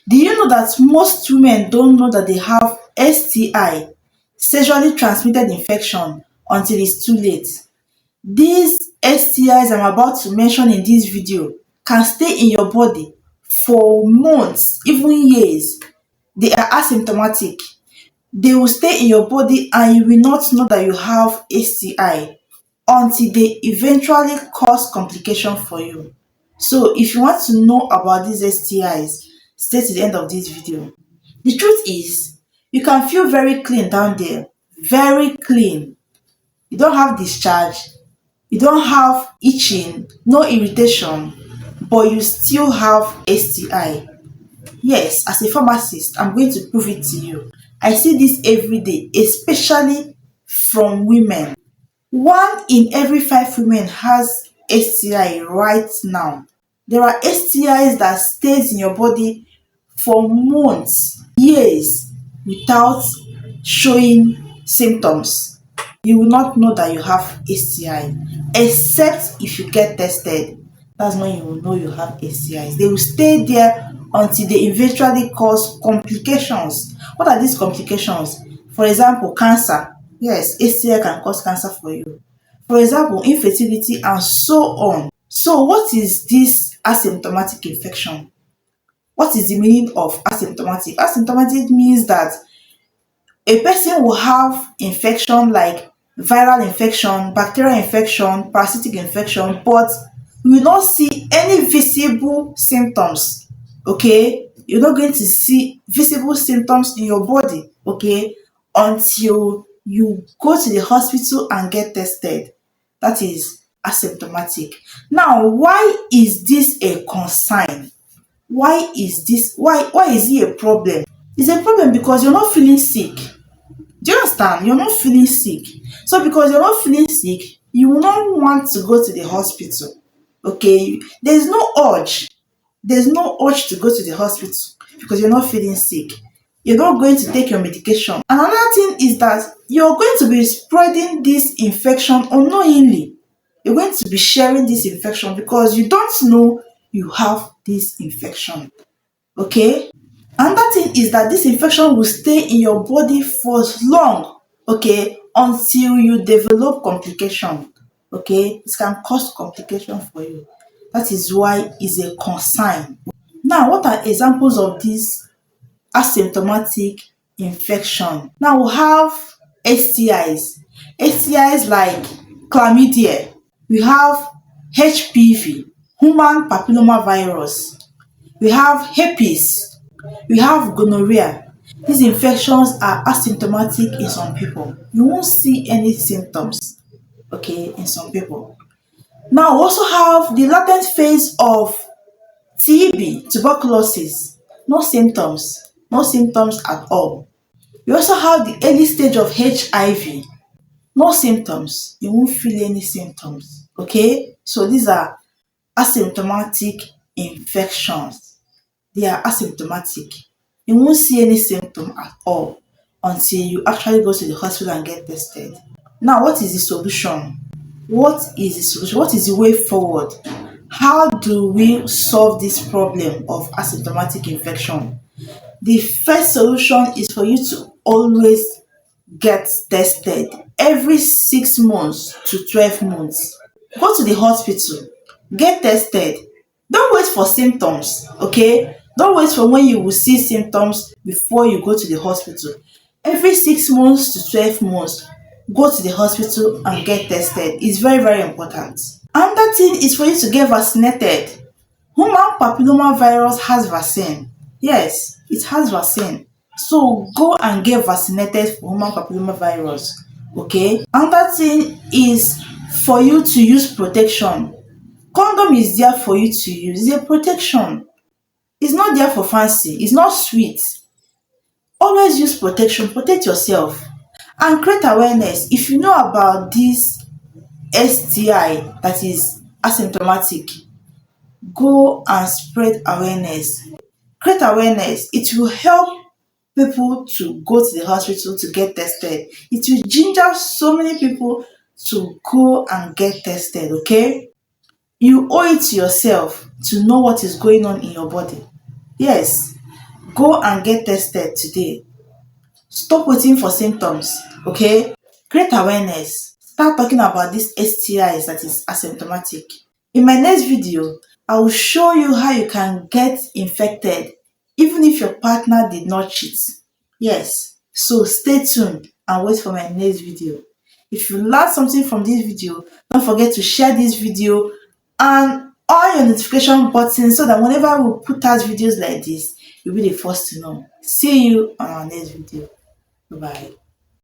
Do you know that most women don't know that they have STI, sexually transmitted infection, until it's too late? These STIs I'm about to mention in this video can stay in your body for months, even years. They are asymptomatic. They will stay in your body and you will not know that you have STI until they eventually cause complication for you. So if you want to know about these STIs, stay to the end of this video. The truth is, you can feel very clean down there, very clean. You don't have discharge, you don't have itching, no irritation, but you still have STI. Yes, as a pharmacist, I'm going to prove it to you. I see this every day, especially from women. One in every five women has STI right now. There are STIs that stays in your body for months, years, without showing symptoms. You will not know that you have STI except if you get tested. That's when you will know you have STIs. They will stay there until they eventually cause complications. What are these complications? For example, cancer. Yes, STI can cause cancer for you. For example, infertility and so on. So what is this asymptomatic infection? What is the meaning of asymptomatic? Asymptomatic means that a person will have infection like viral infection, bacterial infection, parasitic infection, but you will not see any visible symptoms. Okay? You're not going to see visible symptoms in your body, okay, until you go to the hospital and get tested. That is asymptomatic. Now, why is this a concern? Why is it a problem? It's a problem because you're not feeling sick. Do you understand? You're not feeling sick. So because you're not feeling sick, you will not want to go to the hospital. Okay? There's no urge. There's no urge to go to the hospital because you're not feeling sick. You're not going to take your medication. And another thing is that you're going to be spreading this infection unknowingly. You're going to be sharing this infection because you don't know you have this infection. Okay? Another thing is that this infection will stay in your body for long, okay, until you develop complication. Okay? It can cause complication for you. That is why it's a concern. Now, what are examples of this asymptomatic infection? Now we have STIs. STIs like chlamydia. We have HPV, human papillomavirus. We have herpes. We have gonorrhea. These infections are asymptomatic in some people. You won't see any symptoms, okay, in some people. Now, we also have the latent phase of TB, tuberculosis. No symptoms, no symptoms at all. We also have the early stage of HIV. No symptoms. You won't feel any symptoms. Okay? So these are asymptomatic infections. They are asymptomatic. You won't see any symptom at all until you actually go to the hospital and get tested. Now, what is the solution? What is the solution? What is the way forward? How do we solve this problem of asymptomatic infection? The first solution is for you to always get tested every 6 months to 12 months. Go to the hospital, get tested. Don't wait for symptoms, okay? Don't wait for when you will see symptoms before you go to the hospital. Every 6 months to 12 months, go to the hospital and get tested. It's very, very important. Another thing is for you to get vaccinated. Human papillomavirus has vaccine. Yes, it has vaccine. So go and get vaccinated for human papillomavirus. Okay? Another thing is for you to use protection. Condom is there for you to use. It's a protection. It's not there for fancy. It's not sweet. Always use protection. Protect yourself. And create awareness. If you know about this STI that is asymptomatic, go and spread awareness. Create awareness. It will help people to go to the hospital to get tested. It will ginger so many people to go and get tested, okay? You owe it to yourself to know what is going on in your body. Yes, Go and get tested today. Stop waiting for symptoms, okay? Create awareness. Start talking about this STIs that is asymptomatic. In my next video, I will show you how you can get infected even if your partner did not cheat. Yes, so stay tuned and wait for my next video. If you learned something from this video, don't forget to share this video and on your notification button so that whenever we put out videos like this, you'll be the first to know. See you on our next video. Bye.